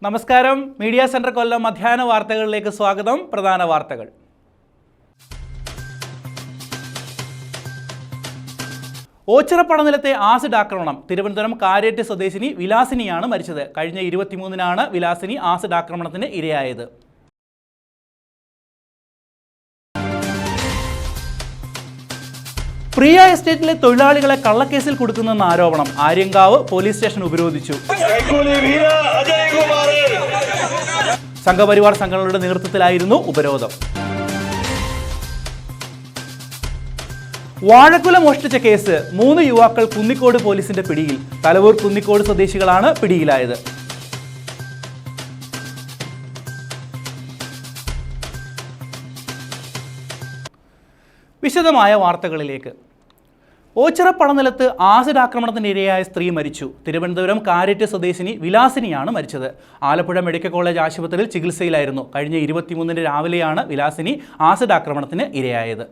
നമസ്കാരം. Media centre കൊല്ലം മധ്യാഹ്ന വാർത്തകളിലേക്ക് സ്വാഗതം. പ്രധാന വാർത്തകൾ. ഓച്ചിറ പടനിലത്തെ ആസിഡ് ആക്രമണം. തിരുവനന്തപുരം കാരേറ്റ് സ്വദേശിനി വിലാസിനിയാണ് മരിച്ചത്. കഴിഞ്ഞ 23-നാണ് വിലാസിനി ആസിഡ് ആക്രമണത്തിന് ഇരയായത്. പ്രിയ എസ്റ്റേറ്റിലെ തൊഴിലാളികളെ കള്ളക്കേസിൽ കൊടുക്കുന്നെന്ന ആരോപണം. ആര്യങ്കാവ് പോലീസ് സ്റ്റേഷൻ ഉപരോധിച്ചു. സംഘപരിവാർ സംഘടനകളുടെ നേതൃത്വത്തിലായിരുന്നു ഉപരോധം. വാഴക്കുല മോഷ്ടിച്ച കേസ്. 3 യുവാക്കൾ കുന്നിക്കോട് പോലീസിന്റെ പിടിയിൽ. തലവൂർ കുന്നിക്കോട് സ്വദേശികളാണ് പിടിയിലായത്. വിശദമായ വാർത്തകളിലേക്ക്. ഓച്ചിറ പടനിലത്ത് ആസിഡ് ആക്രമണത്തിന് ഇരയായ സ്ത്രീ മരിച്ചു. തിരുവനന്തപുരം കാരേറ്റ് സ്വദേശിനി വിലാസിനിയാണ് മരിച്ചത്. ആലപ്പുഴ മെഡിക്കൽ കോളേജ് ആശുപത്രിയിൽ ചികിത്സയിലായിരുന്നു. കഴിഞ്ഞ 23-ന് രാവിലെയാണ് വിലാസിനി ആസിഡ് ആക്രമണത്തിന് ഇരയായത്.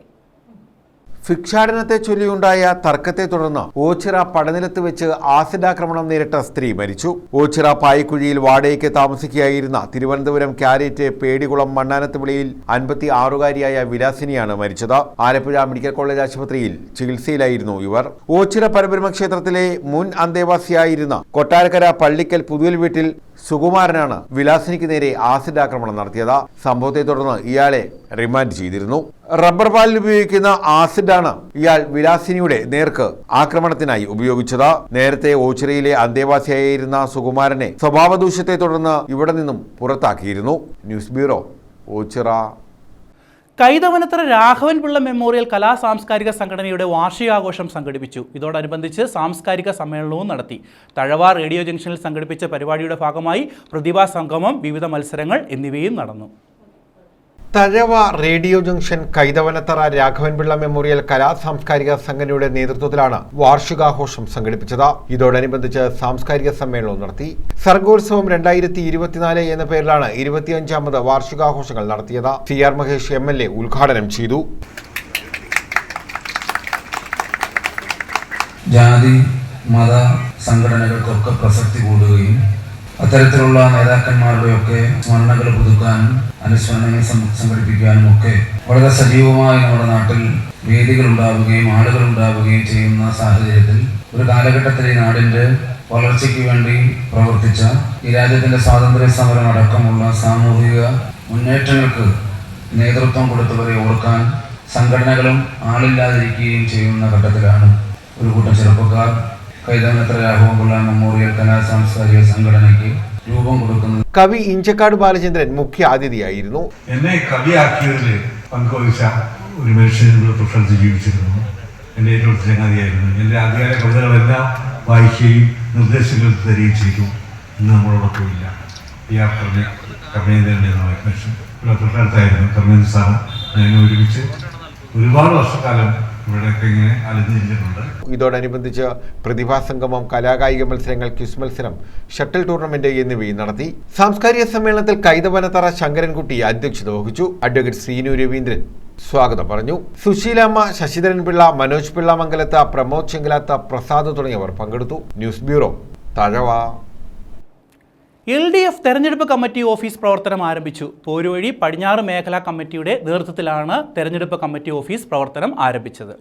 ഭിക്ഷാടനത്തെ ചൊല്ലിയുണ്ടായ തർക്കത്തെ തുടർന്ന് ഓച്ചിറ പടനിലത്ത് വെച്ച് ആസിഡാക്രമണം നേരിട്ട സ്ത്രീ മരിച്ചു. ഓച്ചിറ പായിക്കുഴിയിൽ വാടകയ്ക്ക് താമസിക്കുകയായിരുന്ന തിരുവനന്തപുരം കാരേറ്റ് പേടികുളം മണ്ണാനത്ത് വിളിയിൽ 56-കാരിയായ വിലാസിനിയാണ് മരിച്ചത്. ആലപ്പുഴ മെഡിക്കൽ കോളേജ് ആശുപത്രിയിൽ ചികിത്സയിലായിരുന്നു ഇവർ. ഓച്ചിറ പരബ്രഹ്മ ക്ഷേത്രത്തിലെ മുൻ അന്തേവാസിയായിരുന്ന കൊട്ടാരക്കര പള്ളിക്കൽ പുതുവൽ വീട്ടിൽ സുകുമാരനാണ് വിലാസിനിക്ക് നേരെ ആസിഡ് ആക്രമണം നടത്തിയത്. സംഭവത്തെ തുടർന്ന് ഇയാളെ റിമാൻഡ് ചെയ്തിരുന്നു. റബ്ബർ പാലിൽ ഉപയോഗിക്കുന്ന ആസിഡാണ് ഇയാൾ വിലാസിനിയുടെ നേർക്ക് ആക്രമണത്തിനായി ഉപയോഗിച്ചത്. നേരത്തെ ഓച്ചിറയിലെ അന്തേവാസിയായിരുന്ന സുകുമാരനെ സ്വഭാവദൂഷ്യത്തെ തുടർന്ന് ഇവിടെ നിന്നും പുറത്താക്കിയിരുന്നു. News bureau, Ochira. Kaithavanathara Raghavan Pillai memorial കലാ സാംസ്കാരിക സംഘടനയുടെ വാർഷികാഘോഷം സംഘടിപ്പിച്ചു. ഇതോടനുബന്ധിച്ച് സാംസ്കാരിക സമ്മേളനവും നടത്തി. തഴവ റേഡിയോ ജംഗ്ഷനിൽ സംഘടിപ്പിച്ച പരിപാടിയുടെ ഭാഗമായി പ്രതിഭാ സംഗമം, വിവിധ മത്സരങ്ങൾ എന്നിവയും നടന്നു. Thazhava radio junction Kaithavanathara Raghavanpillai memorial കലാ സാംസ്കാരിക സംഘടനയുടെ നേതൃത്വത്തിലാണ് വാർഷികാഘോഷം സംഘടിപ്പിച്ചത്. ഇതോടനുബന്ധിച്ച് സാംസ്കാരിക സമ്മേളനവും നടത്തി. സർഗോത്സവം 2024 എന്ന പേരിലാണ് 25ാമത് വാർഷികാഘോഷങ്ങൾ നടത്തിയത്. CR മഹേഷ് MLA ഉദ്ഘാടനം ചെയ്തു. ജാതി മത സംഘടനകൾക്കൊക്കെ പ്രസക്തി കൂടുകയും അത്തരത്തിലുള്ള നേതാക്കന്മാരുടെയൊക്കെ സ്മരണകൾ പുതുക്കാനും അനുസ്മരണങ്ങൾ സംഘടിപ്പിക്കാനും ഒക്കെ വളരെ സജീവമായി നമ്മുടെ നാട്ടിൽ വേദികൾ ഉണ്ടാവുകയും ആളുകൾ ഉണ്ടാവുകയും ചെയ്യുന്ന സാഹചര്യത്തിൽ ഒരു കാലഘട്ടത്തിൽ ഈ നാടിൻ്റെ വളർച്ചയ്ക്ക് വേണ്ടി പ്രവർത്തിച്ച ഈ രാജ്യത്തിൻ്റെ സ്വാതന്ത്ര്യ സമരം അടക്കമുള്ള സാമൂഹിക മുന്നേറ്റങ്ങൾക്ക് നേതൃത്വം കൊടുത്തവരെ ഓർക്കാൻ സംഘടനകളും ആളില്ലാതിരിക്കുകയും ചെയ്യുന്ന ഘട്ടത്തിലാണ് ഒരു കൂട്ടം ചെറുപ്പക്കാർ കൈതവനത്തറ രാഘവൻപിള്ള മെമ്മോറിയൽ കലാ സാംസ്കാരിക സംഘടനയ്ക്ക് രൂപം കൊടുക്കുന്നത്. കവി ഇഞ്ചക്കാട് ബാലചന്ദ്രൻ മുഖ്യ അതിഥിയായിരുന്നു. എന്നെ കവിയാക്കിയതിൽ പങ്കുവഹിച്ച ഒരു മനുഷ്യൻ തൊട്ടടുത്ത് ജീവിച്ചിരുന്നു. എൻ്റെ ഏറ്റവും ചങ്ങാതിയായിരുന്നു. എൻ്റെ ആദ്യകാല കവിതകളെല്ലാം വായിക്കുകയും നിർദ്ദേശങ്ങൾ തരികയും ചെയ്തു. ഇന്ന് നമ്മളോടൊപ്പം ഇല്ല. PR കർമ്മേന്ദ്രൻ്റെ മനുഷ്യൻ ഇവിടെ തൊട്ടടുത്തായിരുന്നു. കർമ്മേന്ദ്ര സാറ് ഞാൻ ഒരുമിച്ച് ഒരുപാട് വർഷക്കാലം ഇവിടെയൊക്കെ ഇങ്ങനെ അലഞ്ഞിട്ടുണ്ട്. ഇതോടനുബന്ധിച്ച് പ്രതിഭാ സംഗമം, കലാകായിക മത്സരങ്ങൾ, ക്വിസ് മത്സരം, ഷട്ടിൽ ടൂർണമെന്റ് എന്നിവയും നടത്തി. സാംസ്കാരിക സമ്മേളനത്തിൽ കൈതവനത്തറ ശങ്കരൻകുട്ടി അധ്യക്ഷത വഹിച്ചു. അഡ്വക്കേറ്റ് ശ്രീനു രവീന്ദ്രൻ സ്വാഗതം പറഞ്ഞു. സുശീലാമ്മ, ശശിധരൻ പിള്ള, മനോജ് പിള്ള മംഗലത്ത്, പ്രമോദ് ചെങ്കലാത്ത, പ്രസാദ് തുടങ്ങിയവർ പങ്കെടുത്തു. News bureau, Thazhava. LDF തെരഞ്ഞെടുപ്പ് കമ്മിറ്റി ഓഫീസ് പ്രവർത്തനം ആരംഭിച്ചു. പോരുവഴി പടിഞ്ഞാറ് മേഖലാ കമ്മിറ്റിയുടെ നേതൃത്വത്തിലാണ് തെരഞ്ഞെടുപ്പ് കമ്മിറ്റി ഓഫീസ് പ്രവർത്തനം ആരംഭിച്ചത്.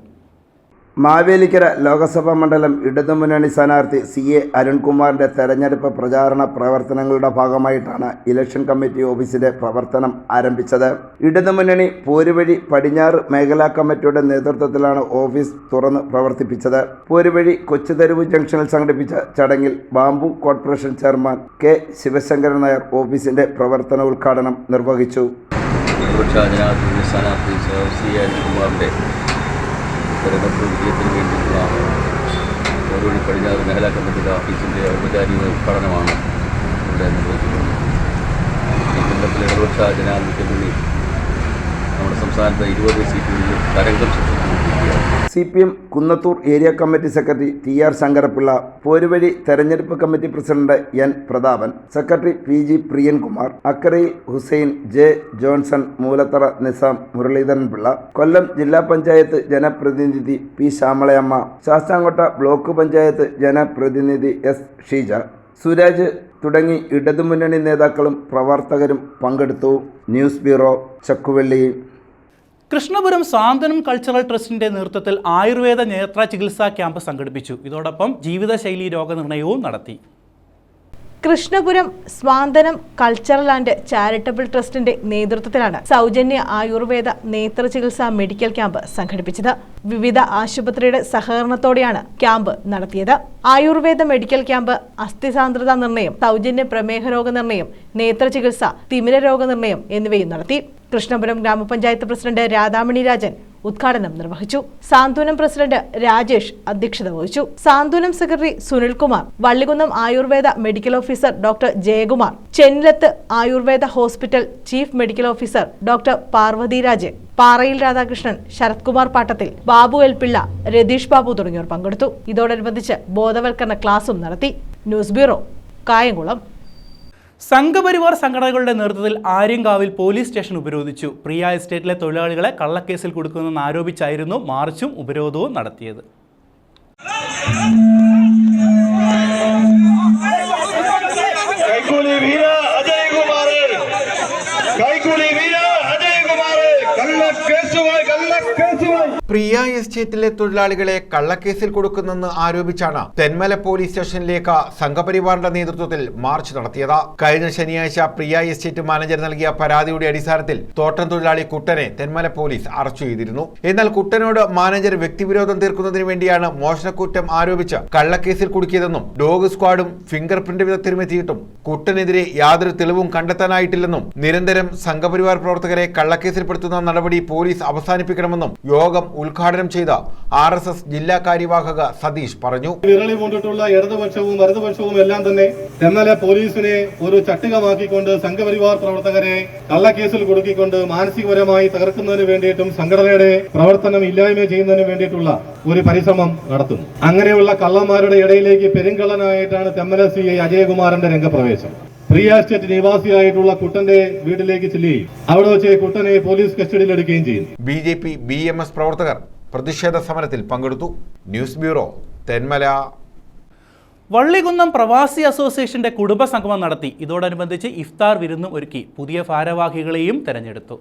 മാവേലിക്കര ലോക്സഭാ മണ്ഡലം ഇടതുമുന്നണി സ്ഥാനാർത്ഥി CA അരുൺകുമാറിൻ്റെ തെരഞ്ഞെടുപ്പ് പ്രചാരണ പ്രവർത്തനങ്ങളുടെ ഭാഗമായിട്ടാണ് ഇലക്ഷൻ കമ്മിറ്റി ഓഫീസിൻ്റെ പ്രവർത്തനം ആരംഭിച്ചത്. ഇടതുമുന്നണി പോരുവഴി പടിഞ്ഞാറ് മേഖലാ കമ്മിറ്റിയുടെ നേതൃത്വത്തിലാണ് ഓഫീസ് തുറന്ന് പ്രവർത്തിപ്പിച്ചത്. പോരുവഴി കൊച്ചുതെരുവ് ജംഗ്ഷനിൽ സംഘടിപ്പിച്ച ചടങ്ങിൽ bamboo corporation chairman K. Sivasankaran Nair ഓഫീസിൻ്റെ പ്രവർത്തന ഉദ്ഘാടനം നിർവഹിച്ചു. തെരഞ്ഞെടുപ്പ് വിജയത്തിന് വേണ്ടിയിട്ടുള്ളതാണ് പോരുവഴി പടിഞ്ഞാറ് മേഖലാ കമ്മിറ്റിയുടെ ഓഫീസിൻ്റെ ഔപചാരിക ഉദ്ഘാടനമാണ് ഇവിടെ നിർവഹിക്കുന്നത്. ഈ കേന്ദ്രത്തിലെ ഇടതുപക്ഷ ജനാധിപത്യ മുന്നണി നമ്മുടെ സംസ്ഥാനത്ത് 20 സീറ്റുകളിൽ തരംഗം സൃഷ്ടിച്ചുകൊണ്ടിരിക്കുകയാണ്. CPM Kunnathur area committee secretary TR Sankarapillai, Poruvazhi തെരഞ്ഞെടുപ്പ് committee president N. Prathapan, secretary PG Priyankumar, അക്കരയിൽ ഹുസൈൻ, J. ജോൺസൺ, മൂലത്തറ നിസാം, മുരളീധരൻ പിള്ള, കൊല്ലം ജില്ലാ പഞ്ചായത്ത് ജനപ്രതിനിധി P. ശ്യാമളയമ്മ, ശാസ്താംകോട്ട ബ്ലോക്ക് പഞ്ചായത്ത് ജനപ്രതിനിധി S. ഷീജ, സുരാജ്, തുടങ്ങി ഇടതുമുന്നണി നേതാക്കളും പ്രവർത്തകരും പങ്കെടുത്തു. News bureau, Chakkuvally. Krishnapuram Santhwanam cultural ട്രസ്റ്റിന്റെ നേതൃത്വത്തിൽ ആയുർവേദ നേത്ര ചികിത്സാ ക്യാമ്പ് സംഘടിപ്പിച്ചു. ഇതോടൊപ്പം ജീവിതശൈലി രോഗനിർണയവും നടത്തി. കൃഷ്ണപുരം സ്വാന്തനം കൾച്ചറൽ ആൻഡ് ചാരിറ്റബിൾ ട്രസ്റ്റിന്റെ നേതൃത്വത്തിലാണ് സൗജന്യ ആയുർവേദ നേത്ര ചികിത്സാ മെഡിക്കൽ ക്യാമ്പ് സംഘടിപ്പിച്ചത്. വിവിധ ആശുപത്രിയുടെ സഹകരണത്തോടെയാണ് ക്യാമ്പ് നടത്തിയത്. ആയുർവേദ മെഡിക്കൽ ക്യാമ്പ് അസ്ഥിസാന്ദ്രത നിർണയം, സൗജന്യ പ്രമേഹ രോഗനിർണയം, നേത്ര ചികിത്സ, തിമിര രോഗനിർണയം എന്നിവയും നടത്തി. കൃഷ്ണപുരം ഗ്രാമപഞ്ചായത്ത് പ്രസിഡന്റ് രാധാമണി രാജൻ ഉദ്ഘാടനം നിർവഹിച്ചു. സാന്ത്വനം പ്രസിഡന്റ് രാജേഷ് അധ്യക്ഷത വഹിച്ചു. Santhwanam secretary Sunilkumar, Vallikunnam ayurveda medical officer doctor Jayakumar, ചെന്നിലത്ത് ayurveda hospital chief medical officer doctor Parvathi Raj, പാറയിൽ രാധാകൃഷ്ണൻ, ശരത് കുമാർ പാട്ടത്തിൽ, ബാബു എൽ പിള്ള, രതീഷ് ബാബു തുടങ്ങിയവർ പങ്കെടുത്തു. ഇതോടനുബന്ധിച്ച് ബോധവൽക്കരണ ക്ലാസും നടത്തി. News bureau, Kayamkulam. സംഘപരിവാർ സംഘടനകളുടെ നേതൃത്വത്തിൽ ആര്യങ്കാവിൽ പോലീസ് സ്റ്റേഷൻ ഉപരോധിച്ചു. പ്രിയ എസ്റ്റേറ്റിലെ തൊഴിലാളികളെ കള്ളക്കേസിൽ കൊടുക്കുമെന്ന് ആരോപിച്ചായിരുന്നു മാർച്ചും ഉപരോധവും നടത്തിയത്. പ്രിയ എസ്റ്റേറ്റിലെ തൊഴിലാളികളെ കള്ളക്കേസിൽ കൊടുക്കുന്നെന്ന് ആരോപിച്ചാണ് തെന്മല പോലീസ് സ്റ്റേഷനിലേക്ക് സംഘപരിവാറിന്റെ നേതൃത്വത്തിൽ മാർച്ച് നടത്തിയത്. കഴിഞ്ഞ ശനിയാഴ്ച പ്രിയ എസ്റ്റേറ്റ് മാനേജർ നൽകിയ പരാതിയുടെ അടിസ്ഥാനത്തിൽ തോട്ടം തൊഴിലാളി കുട്ടനെ തെന്മല പോലീസ് അറസ്റ്റ് ചെയ്തിരുന്നു. എന്നാൽ കുട്ടനോട് മാനേജർ വ്യക്തിവിരോധം തീർക്കുന്നതിന് വേണ്ടിയാണ് മോഷണക്കുറ്റം ആരോപിച്ച് കള്ളക്കേസിൽ കുടുക്കിയതെന്നും ഡോഗ് സ്ക്വാഡും ഫിംഗർ പ്രിന്റ് വിദഗ്ധരും എത്തിയിട്ടും കുട്ടനെതിരെ യാതൊരു തെളിവും കണ്ടെത്താനായിട്ടില്ലെന്നും നിരന്തരം സംഘപരിവാർ പ്രവർത്തകരെ കള്ളക്കേസിൽപ്പെടുത്തുന്ന നടപടി പോലീസ് അവസാനിപ്പിക്കണമെന്നും യോഗം ഉദ്ഘാടനം ചെയ്ത RSS ജില്ലാ കാര്യവാഹക സതീഷ് പറഞ്ഞു. വിരളി കൊണ്ടിട്ടുള്ള ഇടതുപക്ഷവും വലതുപക്ഷവും എല്ലാം തന്നെ തെന്മല പോലീസിനെ ഒരു ചട്ടുകമാക്കിക്കൊണ്ട് സംഘപരിവാർ പ്രവർത്തകരെ കള്ളക്കേസിൽ കൊടുക്കിക്കൊണ്ട് മാനസികപരമായി തകർക്കുന്നതിന് വേണ്ടിയിട്ടും സംഘടനയുടെ പ്രവർത്തനം ഇല്ലായ്മ ചെയ്യുന്നതിന് വേണ്ടിയിട്ടുള്ള ഒരു പരിശ്രമം നടത്തുന്നു. അങ്ങനെയുള്ള കള്ളന്മാരുടെ ഇടയിലേക്ക് പെരുങ്കള്ളനായിട്ടാണ് തെന്മല CI അജയകുമാറിന്റെ രംഗപ്രവേശം. പ്രിയ എസ്റ്റേറ്റ് നിവാസിയായിട്ടുള്ള കുട്ടന്റെ വീട്ടിലേക്ക് ചെല്ലുകയും അവിടെ വെച്ച് കുട്ടനെ പോലീസ് കസ്റ്റഡിയിലെടുക്കുകയും ചെയ്യുന്നു. BJP BMS പ്രവർത്തകർ പ്രതിഷേധ സമരത്തിൽ പങ്കെടുത്തു. News bureau, Thenmala. വള്ളികുന്നം പ്രവാസി അസോസിയേഷന്റെ കുടുംബസംഗമം നടത്തി. ഇതോടനുബന്ധിച്ച് ഇഫ്താർ വിരുന്നും ഒരുക്കി. പുതിയ ഭാരവാഹികളെയും തെരഞ്ഞെടുത്തു.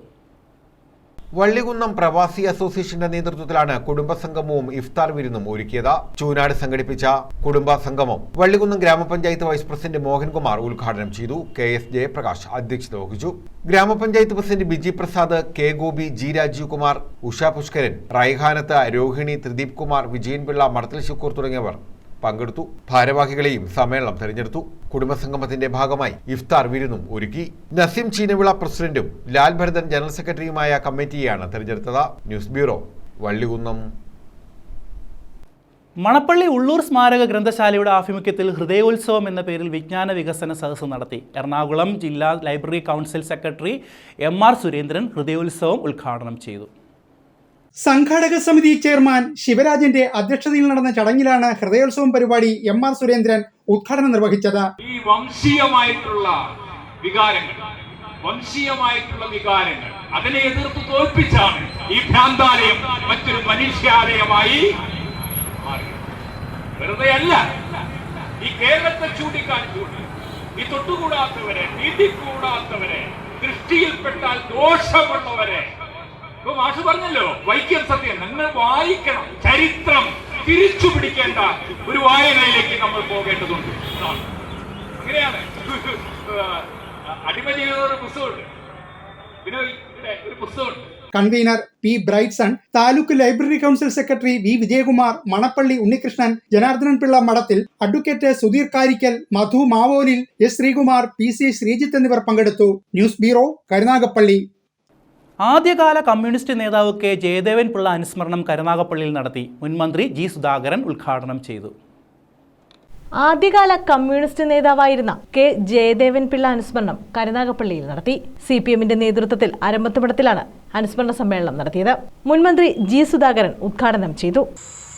വള്ളികുന്നം പ്രവാസി അസോസിയേഷന്റെ നേതൃത്വത്തിലാണ് കുടുംബസംഗമവും ഇഫ്താർ വിരുന്നും ഒരുക്കിയത്. ചൂനാട് സംഘടിപ്പിച്ച കുടുംബസംഗമം വള്ളികുന്നം ഗ്രാമപഞ്ചായത്ത് വൈസ് പ്രസിഡന്റ് മോഹൻകുമാർ ഉദ്ഘാടനം ചെയ്തു. KS ജയപ്രകാശ് അധ്യക്ഷത വഹിച്ചു. ഗ്രാമപഞ്ചായത്ത് president Biji Prasad, K Gopi, G Rajeev Kumar, Usha Pushkaran, Raihanath, Rohini, Thrideep Kumar, Vijayan Pillai, മടത്തിൽ ശുക്കൂർ തുടങ്ങിയവർ പങ്കെടുത്തു. ഭാരവാഹികളെയും സമ്മേളനം തെരഞ്ഞെടുത്തു. കുടുംബസംഗമത്തിന്റെ ഭാഗമായി ഇഫ്താർ വിരുന്നും ഒരുക്കി. നസീം ചീനവിള പ്രസിഡന്റും ലാൽ ഭരതൻ ജനറൽ സെക്രട്ടറിയുമായ കമ്മിറ്റിയാണ് തെരഞ്ഞെടുത്തത്. News bureau, Vallikunnam. മണപ്പള്ളി ഉള്ളൂർ സ്മാരക ഗ്രന്ഥശാലയുടെ ആഭിമുഖ്യത്തിൽ ഹൃദയോത്സവം എന്ന പേരിൽ വിജ്ഞാന വികസന സദസ്സ് നടത്തി. എറണാകുളം ജില്ലാ library council secretary MR Surendran ഹൃദയോത്സവം ഉദ്ഘാടനം ചെയ്തു. സംഘാടക സമിതി ചെയർമാൻ ശിവരാജന്റെ അധ്യക്ഷതയിൽ നടന്ന ചടങ്ങിലാണ് ഹൃദയോത്സവം പരിപാടി MR സുരേന്ദ്രൻ ഉദ്ഘാടനം നിർവഹിച്ചത്. ഈ വംശീയമായിട്ടുള്ള വികാരങ്ങൾ അതിനെ എതിർത്ത് തോൽപ്പിച്ചാണ് ഈ ഭ്രാന്താലയം മറ്റൊരു മനുഷ്യാലയമായി മാറി. വെറുതെ അല്ല, ഈ കേരളത്തെ ചൂണ്ടിക്കാണിച്ചുകൊണ്ട് ഈ തൊട്ടുകൂടാത്തവരെ, നീതിക്കൂടാത്തവരെ, ദൃഷ്ടിയിൽപ്പെട്ടാൽ ദോഷമുള്ളവരെ, മാഷ് പറഞ്ഞല്ലോ, വൈക്കം സത്യം നിങ്ങൾ വായിക്കണം. ചരിത്രം തിരിച്ചു പിടിക്കേണ്ട ഒരു വായനയിലേക്ക് നമ്മൾ പോകേണ്ടതുണ്ട്. അങ്ങനെയാണ്. അടിമജീവിതയുടെ പുസ്തകമുണ്ട്, പിന്നെ ഒരു പുസ്തകമുണ്ട്. Convener P Brightson, taluk library council secretary V Vijayakumar, Manappally Unnikrishnan, Janardhanan Pillai മഠത്തിൽ, അഡ്വക്കേറ്റ് സുധീർ കാരിക്കൽ, മധു മാവോലിൽ, S ശ്രീകുമാർ, PC ശ്രീജിത്ത് എന്നിവർ പങ്കെടുത്തു. News bureau, Karunagappally. ആദ്യകാല കമ്മ്യൂണിസ്റ്റ് നേതാവ് K ജയദേവൻ പിള്ള അനുസ്മരണം കരുനാഗപ്പള്ളിയിൽ നടത്തി. മുൻമന്ത്രി G സുധാകരൻ ഉദ്ഘാടനം ചെയ്തു. ആദ്യകാല കമ്മ്യൂണിസ്റ്റ് നേതാവായിരുന്ന K ജയദേവൻ പിള്ള അനുസ്മരണം കരുനാഗപ്പള്ളിയിൽ നടത്തി. CPMന്റെ നേതൃത്വത്തിൽ അരമ്പത്തുമഠത്തിലാണ് അനുസ്മരണ സമ്മേളനം നടത്തിയത്. മുൻമന്ത്രി G സുധാകരൻ ഉദ്ഘാടനം ചെയ്തു.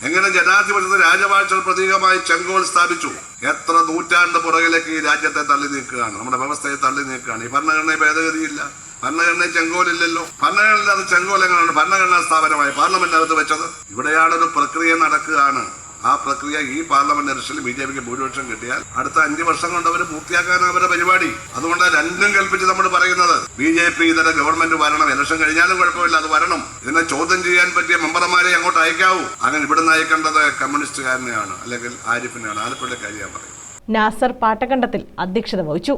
എങ്ങനെ ജനാധിപത്യത്തെ രാജവാഴ്ച പ്രതീകമായി ചെങ്കോൽ സ്ഥാപിച്ചു. എത്ര നൂറ്റാണ്ട് പുറകിലേക്ക് ഈ രാജ്യത്തെ തള്ളി നീക്കുകയാണ്, നമ്മുടെ വ്യവസ്ഥയെ തള്ളി നീക്കുകയാണ്. ഈ ഭരണഘടനയെ ഭേദഗതിയില്ല, ഭരണഘടനയിൽ ചെങ്കോലില്ലല്ലോ. ഭരണഘടനയില്ലാതെ ചെങ്കോൽ എങ്ങനെയാണ് ഭരണഘടനാ സ്ഥാപനമായി പാർലമെന്റിനകത്ത് വെച്ചത്? ഇവിടെയാണൊരു പ്രക്രിയ നടക്കുകയാണ്. ആ പ്രക്രിയ ഈ പാർലമെന്റ് ഇലക്ഷനിൽ BJPക്ക് ഭൂരിപക്ഷം കിട്ടിയാൽ അടുത്ത 5 വർഷം കൊണ്ട് അവർ പൂർത്തിയാക്കാൻ അവരുടെ പരിപാടി. അതുകൊണ്ട് രണ്ടും കൽപ്പിച്ച് നമ്മൾ പറയുന്നത് BJP ഇതര ഗവൺമെന്റ് വരണം. ഇലക്ഷൻ കഴിഞ്ഞാലും കുഴപ്പമില്ല, അത് വരണം. ഇതിനെ ചോദ്യം ചെയ്യാൻ പറ്റിയ മെമ്പർമാരെ അങ്ങോട്ട് അയക്കാവൂ. അങ്ങനെ ഇവിടുന്ന് അയക്കേണ്ടത് കമ്മ്യൂണിസ്റ്റുകാരനെയാണ്, അല്ലെങ്കിൽ ആരിഫിനെയാണ്. ആലപ്പുഴക്കാരി ഞാൻ പറയും. നാസർ പാട്ടക്കണ്ടത്തിൽ അധ്യക്ഷത വഹിച്ചു.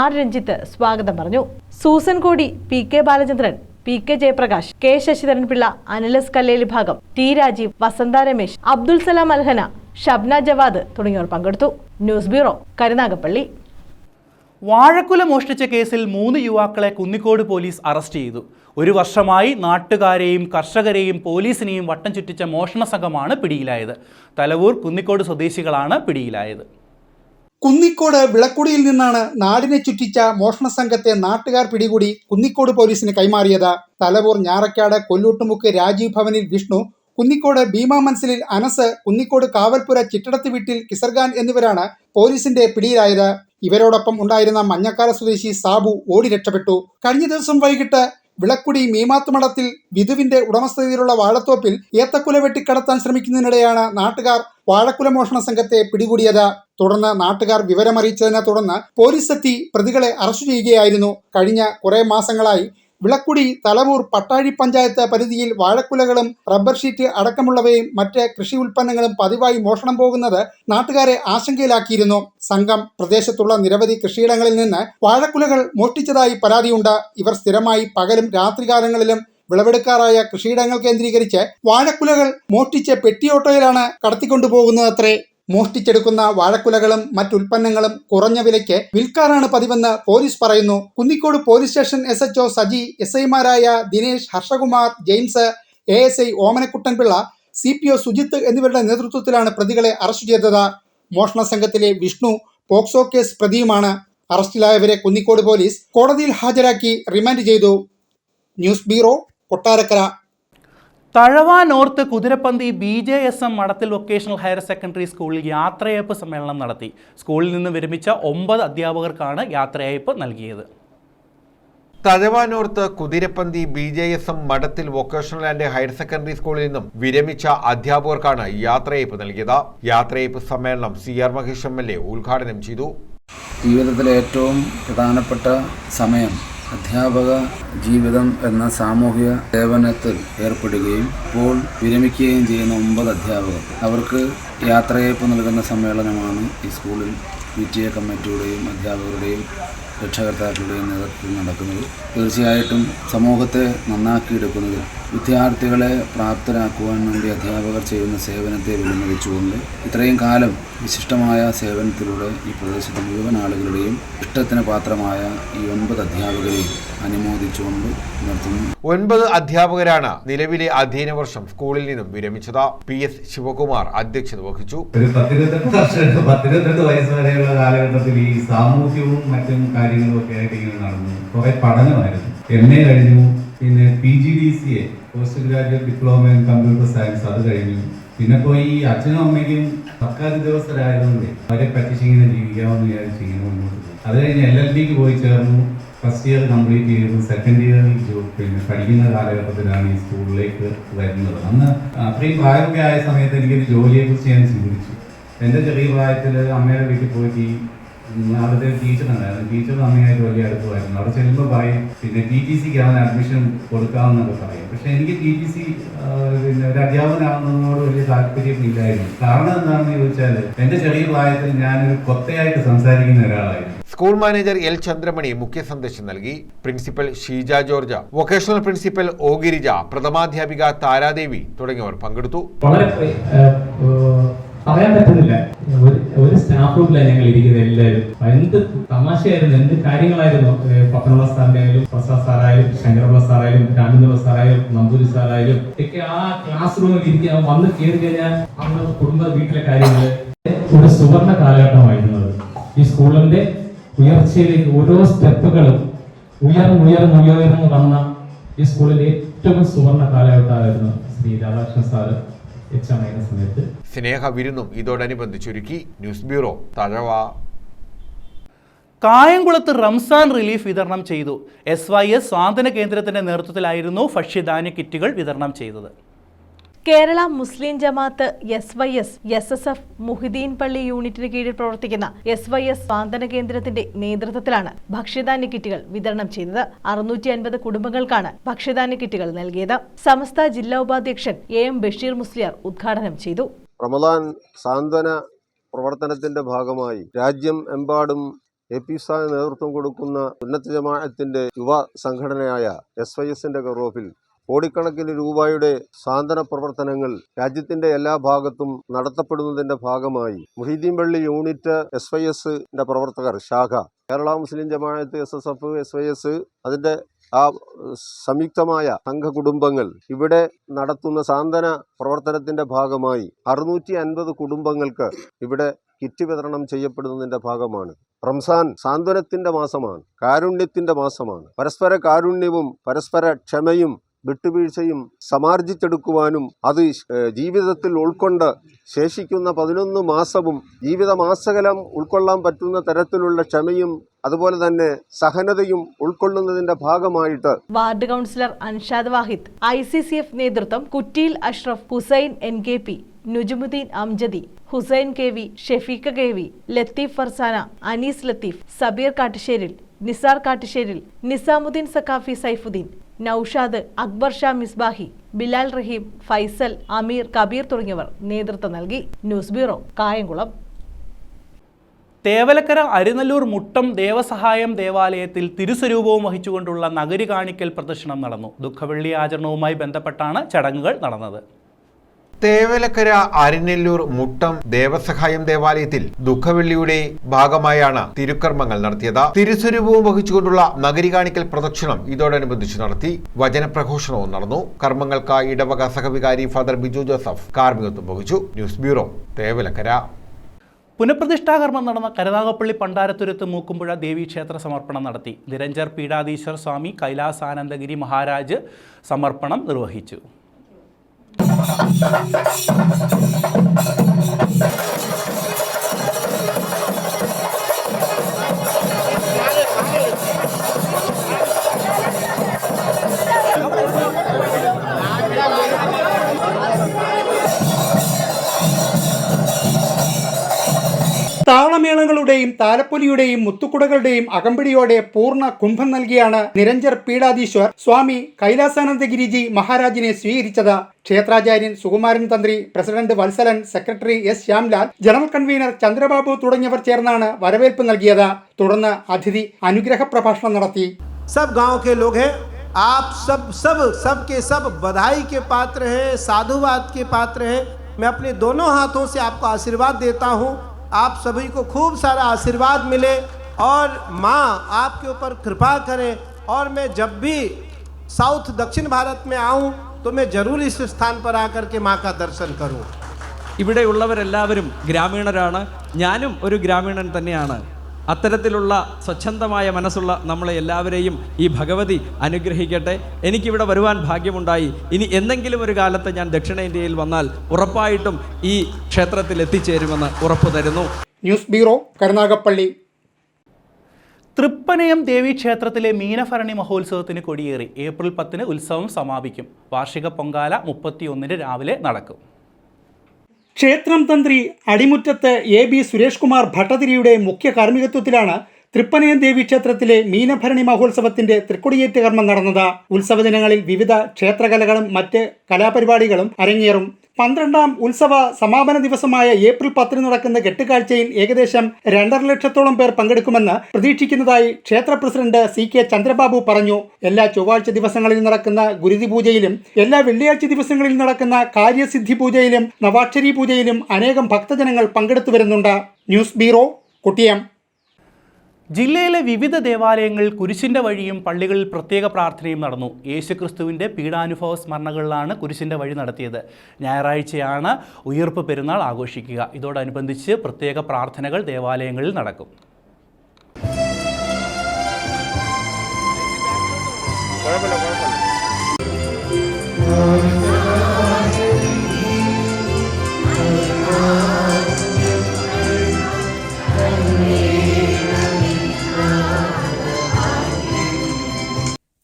R. രഞ്ജിത്ത് സ്വാഗതം പറഞ്ഞു. സൂസൻ കോടി, PK Balachandran, PK Jayaprakash, K. Sasidharan Pillai, അനിലസ് Kalleli ഭാഗം, T. രാജീവ്, വസന്ത രമേശ്, അബ്ദുൽ സലാം അൽഹന, ഷബ്ന ജവാദ് തുടങ്ങിയവർ പങ്കെടുത്തു. News bureau, Karunagappally. വാഴക്കുല മോഷ്ടിച്ച കേസിൽ 3 യുവാക്കളെ കുന്നിക്കോട് പോലീസ് അറസ്റ്റ് ചെയ്തു. 1 വർഷമായി നാട്ടുകാരെയും കർഷകരെയും പോലീസിനെയും വട്ടം ചുറ്റിച്ച മോഷണ സംഘമാണ് പിടിയിലായത്. തലവൂർ കുന്നിക്കോട് സ്വദേശികളാണ് പിടിയിലായത്. കുന്നിക്കോട് വിളക്കുടിയിൽ നിന്നാണ് നാടിനെ ചുറ്റിച്ച മോഷണ സംഘത്തെ നാട്ടുകാർ പിടികൂടി കുന്നിക്കോട് പോലീസിന് കൈമാറിയത്. തലവൂർ ഞാറക്കാട് കൊല്ലൂട്ടുമുക്ക് രാജീവ് ഭവനിൽ വിഷ്ണു, കുന്നിക്കോട് ഭീമാ മൻസിലിൽ അനസ്, കുന്നിക്കോട് കാവൽപുര ചിറ്റടത്ത് വീട്ടിൽ കിസർഖാൻ എന്നിവരാണ് പോലീസിന്റെ പിടിയിലായത്. ഇവരോടൊപ്പം ഉണ്ടായിരുന്ന മഞ്ഞക്കാല സ്വദേശി സാബു ഓടി രക്ഷപ്പെട്ടു. കഴിഞ്ഞ ദിവസം വൈകിട്ട് വിളക്കുടി മീമാത്തുമടത്തിൽ വിധുവിന്റെ ഉടമസ്ഥതയിലുള്ള വാഴത്തോപ്പിൽ ഏത്തക്കുല വെട്ടിക്കടത്താൻ ശ്രമിക്കുന്നതിനിടെയാണ് നാട്ടുകാർ വാഴക്കുല മോഷണ സംഘത്തെ പിടികൂടിയത്. തുടർന്ന് നാട്ടുകാർ വിവരമറിയിച്ചതിനെ തുടർന്ന് പോലീസ് എത്തി പ്രതികളെ അറസ്റ്റ് ചെയ്യുകയായിരുന്നു. കഴിഞ്ഞ കുറെ മാസങ്ങളായി വിളക്കുടി, തലവൂർ, പട്ടാഴി പഞ്ചായത്ത് പരിധിയിൽ വാഴക്കുലകളും റബ്ബർ ഷീറ്റ് അടക്കമുള്ളവയും മറ്റ് കൃഷി ഉൽപ്പന്നങ്ങളും പതിവായി മോഷണം പോകുന്നത് നാട്ടുകാരെ ആശങ്കയിലാക്കിയിരുന്നു. സംഘം പ്രദേശത്തുള്ള നിരവധി കൃഷിയിടങ്ങളിൽ നിന്ന് വാഴക്കുലകൾ മോഷ്ടിച്ചതായി പരാതിയുണ്ട്. ഇവർ സ്ഥിരമായി പകലും രാത്രികാലങ്ങളിലും വിളവെടുക്കാറായ കൃഷിയിടങ്ങൾ കേന്ദ്രീകരിച്ച് വാഴക്കുലകൾ മോഷ്ടിച്ച് പെട്ടിയോട്ടോയിലാണ് കടത്തിക്കൊണ്ടുപോകുന്നതത്രേ. മോഷ്ടിച്ചെടുക്കുന്ന വാഴക്കുലകളും മറ്റുൽപ്പന്നങ്ങളും കുറഞ്ഞ വിലയ്ക്ക് വിൽക്കാറാണ് പതിവെന്ന് പോലീസ് പറയുന്നു. Kunnicode police station SHO Saji, SIമാരായ Dinesh, Harshakumar, James, ASI Omanakuttanpillai, CPO Sujith എന്നിവരുടെ നേതൃത്വത്തിലാണ് പ്രതികളെ അറസ്റ്റ് ചെയ്തത്. മോഷണ സംഘത്തിലെ വിഷ്ണു പോക്സോ കേസ് പ്രതിയുമാണ്. അറസ്റ്റിലായവരെ കുന്നിക്കോട് പോലീസ് കോടതിയിൽ ഹാജരാക്കി റിമാൻഡ് ചെയ്തു. News bureau, Kottarakkara. Thazhava north Kuthirappanthi BJSM മടത്തിൽ വൊക്കേഷണൽ ഹയർ സെക്കൻഡറി സ്കൂളിൽ യാത്രയയപ്പ് സമ്മേളനം നടത്തി. സ്കൂളിൽ നിന്ന് വിരമിച്ച 9 അധ്യാപകർക്കാണ് യാത്രയയപ്പ് നൽകിയത്. തഴവ നോർത്ത് കുതിരപ്പന്തി BJSM മഠത്തിൽ വൊക്കേഷണൽ ആൻഡ് ഹയർ സെക്കൻഡറി സ്കൂളിൽ നിന്നും വിരമിച്ച അധ്യാപകർക്കാണ് യാത്രയയപ്പ് നൽകിയത്. യാത്രയയപ്പ് സമ്മേളനം CR മഹേഷ് MLA ഉദ്ഘാടനം ചെയ്തു. ജീവിതത്തിലെ ഏറ്റവും പ്രധാനപ്പെട്ട സമയം അധ്യാപക ജീവിതം എന്ന സാമൂഹിക സേവനത്തിൽ ഏർപ്പെടുകയും ഇപ്പോൾ വിരമിക്കുകയും ചെയ്യുന്ന 9 അധ്യാപകർ, അവർക്ക് യാത്രയയപ്പ് നൽകുന്ന സമ്മേളനമാണ് ഈ സ്കൂളിൽ PTA കമ്മിറ്റിയുടെയും അധ്യാപകരുടെയും രക്ഷകർത്താക്കളുടെയും നേതൃത്വത്തിൽ നടക്കുന്നത്. തീർച്ചയായിട്ടും സമൂഹത്തെ നന്നാക്കിയെടുക്കുന്നതിൽ വിദ്യാർത്ഥികളെ പ്രാപ്തരാക്കുവാൻ വേണ്ടി അധ്യാപകർ ചെയ്യുന്ന സേവനത്തെ വിലമതിച്ചുകൊണ്ട് ഇത്രയും കാലം വിശിഷ്ടമായ സേവനത്തിലൂടെ ഈ പ്രദേശത്തെ മുഴുവൻ ആളുകളുടെയും ഇഷ്ടത്തിന് പാത്രമായ ഈ 9 അധ്യാപകരെയും അനുമോദിച്ചുകൊണ്ട് നിർത്തുന്നു. 9 അധ്യാപകരാണ് നിലവിലെ അധ്യയന വർഷം സ്കൂളിൽ നിന്നും വിരമിച്ചത്. PS ശിവകുമാർ അധ്യക്ഷത വഹിച്ചു. 12 വയസ്സ് വരെയുള്ള കാലഘട്ടത്തിൽ ഈ സാമൂഹ്യവും മറ്റും കാര്യങ്ങളും ഒക്കെ ആയിട്ട് ഇങ്ങനെ നടന്നു. കുറെ പഠനമായിരുന്നു. MA കഴിഞ്ഞു, പിന്നെ PGDCA post graduate diploma in computer science അത് കഴിഞ്ഞു. പിന്നെ പോയി ഈ അച്ഛനും അമ്മയ്ക്കും സർക്കാർ ഉദ്യോഗസ്ഥരായതുകൊണ്ട് അവരെ പറ്റിച്ച് ഇങ്ങനെ ജീവിക്കാമെന്ന് വിചാരിച്ച് ഇങ്ങനെ മുന്നോട്ട് പോകും. അത് കഴിഞ്ഞ് LLBക്ക് പോയി ചേർന്നു. ഫസ്റ്റ് ഇയർ കംപ്ലീറ്റ് ചെയ്തു. സെക്കൻഡ് ഇയറിൽ പിന്നെ പഠിക്കുന്ന കാലഘട്ടത്തിലാണ് ഈ സ്കൂളിലേക്ക് വരുന്നത്. അന്ന് അത്രയും പ്രായമൊക്കെ ആയ സമയത്ത് എനിക്കൊരു ജോലിയെക്കുറിച്ച് ഞാൻ ചിന്തിച്ചു. എൻ്റെ ചെറിയ പ്രായത്തിൽ അമ്മയുടെ വീട്ടിൽ പോയിട്ട് അവിടുത്തെ ടീച്ചർ ഉണ്ടായിരുന്നു. ടീച്ചറും അമ്മയായിട്ട് വലിയ അടുത്തുമായിരുന്നു. അവിടെ ചെല്ലുമ്പോൾ പറയും പിന്നെ TTCക്ക് അവൻ അഡ്മിഷൻ കൊടുക്കാമെന്നൊക്കെ പറയും. പക്ഷെ എനിക്ക് TTC പിന്നെ ഒരു അധ്യാപകനാവുന്നതിനോട് വലിയ താല്പര്യം ഇല്ലായിരുന്നു. കാരണം എന്താണെന്ന് ചോദിച്ചാൽ എൻ്റെ ചെറിയ പ്രായത്തിൽ ഞാനൊരു കൊത്തയായിട്ട് സംസാരിക്കുന്ന ഒരാളായിരുന്നു. സ്കൂൾ മാനേജർ L ചന്ദ്രമണി മുഖ്യ സന്ദേശം നൽകി. Principal Sheeja George, vocational principal O Girija, പ്രഥമാധ്യാപിക താരാദേവി തുടങ്ങിയവർ പങ്കെടുത്തു. പറയാൻ പറ്റുന്നില്ല, ഒരു സ്റ്റാഫ് റൂമിലാണ് ഞങ്ങൾ ഇരിക്കുന്നത്. എല്ലാവരും എന്ത് തമാശയായിരുന്നു, എന്ത് കാര്യങ്ങളായിരുന്നു. പപ്പനുള്ള സാറിനായാലും, പ്രസാദ് സാറായാലും, ശങ്കരപിള്ള സാറായാലും, രാമചന്ദ്ര സാറായാലും, നമ്പൂരി സാറായാലും ഒക്കെ ആ ക്ലാസ് റൂമിൽ ഇരിക്കുക. വന്ന് കയറി കഴിഞ്ഞാൽ അന്ന് കുടുംബ വീട്ടിലെ കാര്യങ്ങൾ ഒരു സുവർണ കാലഘട്ടമായിരുന്നത്. ഈ സ്കൂളിന്റെ ഉയർച്ചയിലേക്ക് ഓരോ സ്റ്റെപ്പുകളും ഉയർന്നു വന്ന ഈ സ്കൂളിന്റെ ഏറ്റവും സുവർണ കാലഘട്ടമായിരുന്നു ശ്രീ രാധാകൃഷ്ണൻ സാറ് സമയത്ത്. സ്നേഹ വിരുന്നും ഇതോടനുബന്ധിച്ചൊരുക്കി. News bureau, Thazhava. കായംകുളത്ത് റംസാൻ റിലീഫ് വിതരണം ചെയ്തു. SYS സ്വാതന്ത്ര്യ കേന്ദ്രത്തിന്റെ നേതൃത്വത്തിലായിരുന്നു ഭക്ഷ്യധാന്യ കിറ്റുകൾ വിതരണം ചെയ്തത്. കേരള മുസ്ലിം ജമാഅത്ത് SYS SSF മുഹിദ്ദീൻ പള്ളി യൂണിറ്റിന് കീഴിൽ പ്രവർത്തിക്കുന്ന SYS സ്വാന്തന കേന്ദ്രത്തിന്റെ നേതൃത്വത്തിലാണ് ഭക്ഷ്യധാന്യ കിറ്റുകൾ വിതരണം ചെയ്തത്. 650 കുടുംബങ്ങൾക്കാണ് ഭക്ഷ്യധാന്യ കിറ്റുകൾ നൽകിയത്. സമസ്ത ജില്ലാ ഉപാധ്യക്ഷൻ AM ബഷീർ മുസ്ലിയാർ ഉദ്ഘാടനം ചെയ്തു. റമദാൻ സാന്ത്വന പ്രവർത്തനത്തിന്റെ ഭാഗമായി രാജ്യം എമ്പാടും APSA നേതൃത്വം കൊടുക്കുന്ന സുന്നത്ത് ജമാഅത്തിന്റെ യുവ സംഘടനയായ SYSന്റെ കറോഫിൽ കോടിക്കണക്കിന് രൂപയുടെ സാന്ത്വന പ്രവർത്തനങ്ങൾ രാജ്യത്തിന്റെ എല്ലാ ഭാഗത്തും നടത്തപ്പെടുന്നതിന്റെ ഭാഗമായി മുഹീദ്ദീൻ പള്ളി യൂണിറ്റ് SYSന്റെ പ്രവർത്തകർ ശാഖ, കേരള മുസ്ലിം ജമാഅത്ത് SSF SYS അതിന്റെ ആ സംയുക്തമായ സംഘകുടുംബങ്ങൾ ഇവിടെ നടത്തുന്ന സാന്ത്വന പ്രവർത്തനത്തിന്റെ ഭാഗമായി 650 കുടുംബങ്ങൾക്ക് ഇവിടെ കിറ്റ് വിതരണം ചെയ്യപ്പെടുന്നതിന്റെ ഭാഗമാണ്. റംസാൻ സാന്ത്വനത്തിന്റെ മാസമാണ്, കാരുണ്യത്തിന്റെ മാസമാണ്. പരസ്പര കാരുണ്യവും പരസ്പര ക്ഷമയും വിട്ടുവീഴ്ചയും സമാർജിച്ചെടുക്കുവാനും അത് ജീവിതത്തിൽ ഉൾക്കൊണ്ട് ശേഷിക്കുന്ന 11 മാസവും ജീവിതമാസകലം ഉൾക്കൊള്ളാൻ പറ്റുന്ന തരത്തിലുള്ള ക്ഷമയും അതുപോലെ തന്നെ സഹനതയും ഉൾക്കൊള്ളുന്നതിന്റെ ഭാഗമായിട്ട് വാർഡ് കൗൺസിലർ അൻഷാദ് വാഹിദ്, ICCF നേതൃത്വം കുറ്റിയിൽ Ashraf, Hussain NKP, Nujumudheen Amjadi, Hussain KV, Shefeeqa KV, Latheef Farsana, Anees Latheef, Sabeer Kattusseril, Nisar Kattusseril, Nizamuddin Saqafi Saifuddin, Naushad, Akbar Shah Misbahi, Bilal റഹീം, ഫൈസൽ, അമീർ, കബീർ തുടങ്ങിയവർ നേതൃത്വം നൽകി. News bureau, Kayamkulam. തേവലക്കര അരിനല്ലൂർ മുട്ടം ദേവസഹായം ദേവാലയത്തിൽ തിരുസ്വരൂപവും വഹിച്ചുകൊണ്ടുള്ള നഗരി കാണിക്കൽ പ്രദർശനം നടന്നു. ദുഃഖവെള്ളി ആചരണവുമായി ബന്ധപ്പെട്ടാണ് ചടങ്ങുകൾ നടന്നത്. തേവലക്കര അരിനെല്ലൂർ മുട്ടം ദേവസഹായം ദേവാലയത്തിൽ ദുഃഖവെള്ളിയുടെ ഭാഗമായാണ് തിരുക്കർമ്മങ്ങൾ നടത്തിയത്. തിരുസ്വരൂപവും വഹിച്ചുകൊണ്ടുള്ള നഗരി കാണിക്കൽ പ്രദക്ഷിണം ഇതോടനുബന്ധിച്ച് നടത്തി. വചനപ്രഘോഷണവും നടന്നു. കർമ്മങ്ങൾക്ക് ഇടവക സഹവികാരി ഫാദർ ബിജു ജോസഫ് കാർമ്മികത്വം വഹിച്ചു. News bureau, Thevalakkara. പുനഃപ്രതിഷ്ഠാകർമ്മം നടന്ന കരുനാഗപ്പള്ളി പണ്ടാരത്തുരുത്ത് മൂക്കുമ്പുഴ ദേവീക്ഷേത്ര സമർപ്പണം നടത്തി. നിരഞ്ജർ പീഠാധീശ്വർ സ്വാമി കൈലാസാനന്ദഗിരി മഹാരാജ് സമർപ്പണം നിർവഹിച്ചു. താളമേളങ്ങളുടെയും താലപ്പൊലിയുടെയും മുത്തുക്കുടകളുടെയും അകമ്പടിയോടെ പൂർണ്ണ കുംഭം നൽകിയാണ് നിരഞ്ജർ പീഠാധീശ്വർ സ്വാമി കൈലാസാനന്ദഗിരിജി മഹാരാജിനെ സ്വീകരിച്ചത്. ക്ഷേത്രാചാര്യൻ സുകുമാരൻ തന്ത്രി, president Valsalan, secretary S Shyamlal, general convener Chandrababu തുടങ്ങിയവർ ചേർന്നാണ് വരവേൽപ്പ് നൽകിയത്. തുടർന്ന് അതിഥി അനുഗ്രഹ പ്രഭാഷണം നടത്തി. सब गांव के लोग हैं, आप सब के सब बधाई के पात्र हैं, साधुवाद के पात्र हैं. मैं अपने दोनों हाथों से आपको आशीर्वाद देता हूं. आप सभी को खूब सारा आशीर्वाद मिले और माँ आपके ऊपर कृपा करें. और मैं जब भी साउथ दक्षिण भारत में आऊँ तो मैं जरूर इस स्थान पर आकर के माँ का दर्शन करूँ. ഇവിടെയുള്ളവരെല്ലാവരും ഗ്രാമീണരാണ്. ഞാനും ഒരു ഗ്രാമീണൻ തന്നെയാണ്. അത്തരത്തിലുള്ള സ്വച്ഛന്തമായ മനസ്സുള്ള നമ്മളെ എല്ലാവരെയും ഈ ഭഗവതി അനുഗ്രഹിക്കട്ടെ. എനിക്കിവിടെ വരുവാൻ ഭാഗ്യമുണ്ടായി. ഇനി എന്തെങ്കിലും ഒരു കാലത്ത് ഞാൻ ദക്ഷിണേന്ത്യയിൽ വന്നാൽ ഉറപ്പായിട്ടും ഈ ക്ഷേത്രത്തിൽ എത്തിച്ചേരുമെന്ന് ഉറപ്പു തരുന്നു. News bureau, Karunagappally. തൃപ്പനയം ദേവീക്ഷേത്രത്തിലെ മീനഭരണി മഹോത്സവത്തിന് കൊടിയേറി. ഏപ്രിൽ 10 ഉത്സവം സമാപിക്കും. വാർഷിക പൊങ്കാല 31 രാവിലെ നടക്കും. ക്ഷേത്രം തന്ത്രി അടിമുറ്റത്ത് AB സുരേഷ് കുമാർ ഭട്ടതിരിയുടെ മുഖ്യ കാർമ്മികത്വത്തിലാണ് തൃപ്പനയം ദേവീക്ഷേത്രത്തിലെ മീനഭരണി മഹോത്സവത്തിന്റെ തൃക്കൊടിയേറ്റ് കർമ്മം നടന്നത്. ഉത്സവ ദിനങ്ങളിൽ വിവിധ ക്ഷേത്രകലകളും മറ്റ് കലാപരിപാടികളും അരങ്ങേറും. 12ാം ഉത്സവ സമാപന ദിവസമായ ഏപ്രിൽ 10 നടക്കുന്ന കെട്ടുകാഴ്ചയിൽ ഏകദേശം 2.5 ലക്ഷത്തോളം പേർ പങ്കെടുക്കുമെന്ന് പ്രതീക്ഷിക്കുന്നതായി ക്ഷേത്ര പ്രസിഡന്റ് CK ചന്ദ്രബാബു പറഞ്ഞു. എല്ലാ ചൊവ്വാഴ്ച ദിവസങ്ങളിൽ നടക്കുന്ന ഗുരുതി പൂജയിലും എല്ലാ വെള്ളിയാഴ്ച ദിവസങ്ങളിൽ നടക്കുന്ന കാര്യസിദ്ധി പൂജയിലും നവാക്ഷരി പൂജയിലും അനേകം ഭക്തജനങ്ങൾ പങ്കെടുത്തു വരുന്നുണ്ട്. News bureau, Kottiyam. ജില്ലയിലെ വിവിധ ദേവാലയങ്ങളിൽ കുരിശിൻ്റെ വഴിയും പള്ളികളിൽ പ്രത്യേക പ്രാർത്ഥനയും നടന്നു. യേശുക്രിസ്തുവിൻ്റെ പീഡാനുഭവ സ്മരണകളിലാണ് കുരിശിൻ്റെ വഴി നടത്തിയത്. ഞായറാഴ്ചയാണ് ഉയിർപ്പ് പെരുന്നാൾ ആഘോഷിക്കുക. ഇതോടനുബന്ധിച്ച് പ്രത്യേക പ്രാർത്ഥനകൾ ദേവാലയങ്ങളിൽ നടക്കും.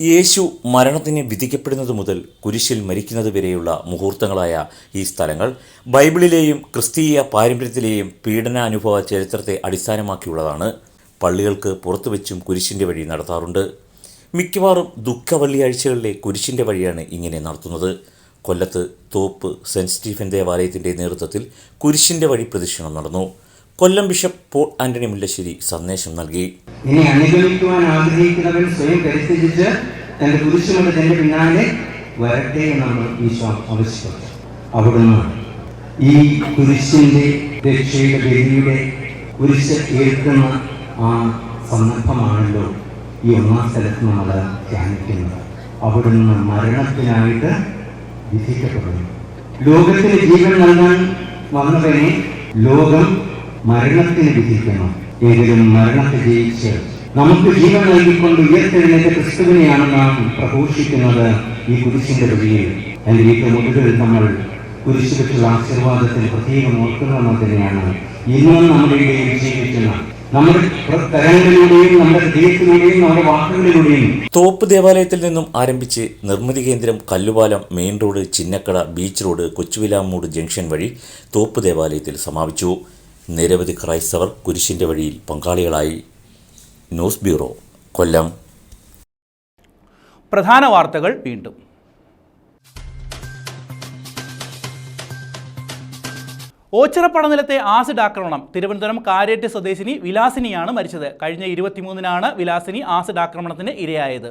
യേശു മരണത്തിന് വിധിക്കപ്പെടുന്നത് മുതൽ കുരിശിൽ മരിക്കുന്നത് വരെയുള്ള മുഹൂർത്തങ്ങളായ ഈ സ്ഥലങ്ങൾ ബൈബിളിലെയും ക്രിസ്തീയ പാരമ്പര്യത്തിലെയും പീഡനാനുഭവ ചരിത്രത്തെ അടിസ്ഥാനമാക്കിയുള്ളതാണ്. പള്ളികൾക്ക് പുറത്തുവെച്ചും കുരിശിൻ്റെ വഴി നടത്താറുണ്ട്. മിക്കവാറും ദുഃഖവെള്ളിയാഴ്ചകളിലെ കുരിശിൻ്റെ വഴിയാണ് ഇങ്ങനെ നടത്തുന്നത്. കൊല്ലത്ത് തോപ്പ് സെൻറ്റ് സ്റ്റീഫൻ ദേവാലയത്തിൻ്റെ നേതൃത്വത്തിൽ കുരിശിൻ്റെ വഴി പ്രദക്ഷിണം നടന്നു. കൊല്ലം ബിഷപ്പ് പോൾ ആന്റണി മുല്ലശ്ശേരി സന്ദേശം നൽകി. ഇനി അനുഗമിക്കുവാൻ ആഗ്രഹിക്കുന്നവൻ സ്വയം പരിത്യജിച്ച് തന്റെ കുരിശുമതത്തിന്റെ പിന്നാലെ വരട്ടെ എന്നാണ് ഈശോ ആവശ്യപ്പെട്ടത്. അവിടുന്ന് ഈ കുരിശിന്റെ രക്ഷയുടെ ബലിയുടെ കുരിശ് ഏൽക്കുന്ന ആ സന്ദർഭമാണല്ലോ ഈ ഒന്നാം സ്ഥലത്ത് നമ്മൾ ധ്യാനിക്കുന്നത്. അവിടുന്ന് മരണത്തിനായിട്ട് വിധിക്കപ്പെടുന്നു. ലോകത്തിന് ജീവൻ നൽകാൻ വന്നവനെ ലോകം മരണത്തിന് വിധിക്കണം. എങ്കിലും മരണത്തെ ജയിച്ച് നമുക്ക് ജീവൻ നൽകിക്കൊണ്ട് ഉയർത്തെഴുന്നേറ്റ ക്രിസ്തുവിനെയാണ് നാം പ്രഘോഷിക്കുന്നത് ഈ കുരിശിന്റെ വഴിയിൽ. എൻ്റെ ഏറ്റവും ഒടുവിൽ നമ്മൾ കുരിശ് വെച്ചുള്ള ആശീർവാദത്തിന് പ്രത്യേകം ഓർക്കുന്നത് തന്നെയാണ്. ഇന്നും നമ്മുടെ ഇടയിൽ ജീവിക്കുന്ന നമ്മുടെ കരങ്ങളിലൂടെയും നമ്മുടെ ഹൃദയത്തിലൂടെയും നമ്മുടെ വാക്കുകളിലൂടെയും. തോപ്പ് ദേവാലയത്തിൽ നിന്നും ആരംഭിച്ച് Nirmithi Kendram, Kallupalam, main road, Chinnakada, beach road, Kochuvilamoodu junction വഴി തോപ്പ് ദേവാലയത്തിൽ സമാപിച്ചു. നിരവധി ക്രൈസ്തവർ കുരിശിൻ്റെ വഴിയിൽ പങ്കാളികളായി. News bureau, Kollam. പ്രധാന വാർത്തകൾ വീണ്ടും. ഓച്ചിറ പടനിലത്തെ ആസിഡ് ആക്രമണം. തിരുവനന്തപുരം കാരേറ്റ് സ്വദേശിനി വിലാസിനിയാണ് മരിച്ചത്. കഴിഞ്ഞ 23-നാണ് വിലാസിനി ആസിഡ് ആക്രമണത്തിന് ഇരയായത്.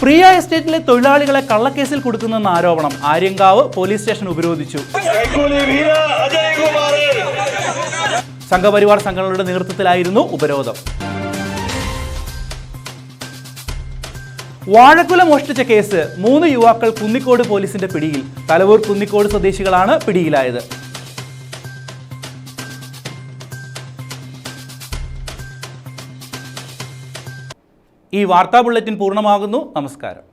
പ്രിയ എസ്റ്റേറ്റിലെ തൊഴിലാളികളെ കള്ളക്കേസിൽ കൊടുക്കുന്നെന്ന ആരോപണം. ആര്യങ്കാവ് പോലീസ് സ്റ്റേഷൻ ഉപരോധിച്ചു. സംഘപരിവാർ സംഘടനകളുടെ നേതൃത്വത്തിലായിരുന്നു ഉപരോധം. വാഴക്കുല മോഷ്ടിച്ച കേസ്. 3 യുവാക്കൾ കുന്നിക്കോട് പോലീസിന്റെ പിടിയിൽ. തലവൂർ കുന്നിക്കോട് സ്വദേശികളാണ് പിടിയിലായത്. ഈ വാർത്താ ബുള്ളറ്റിൻ പൂർണ്ണമാകുന്നു. നമസ്കാരം.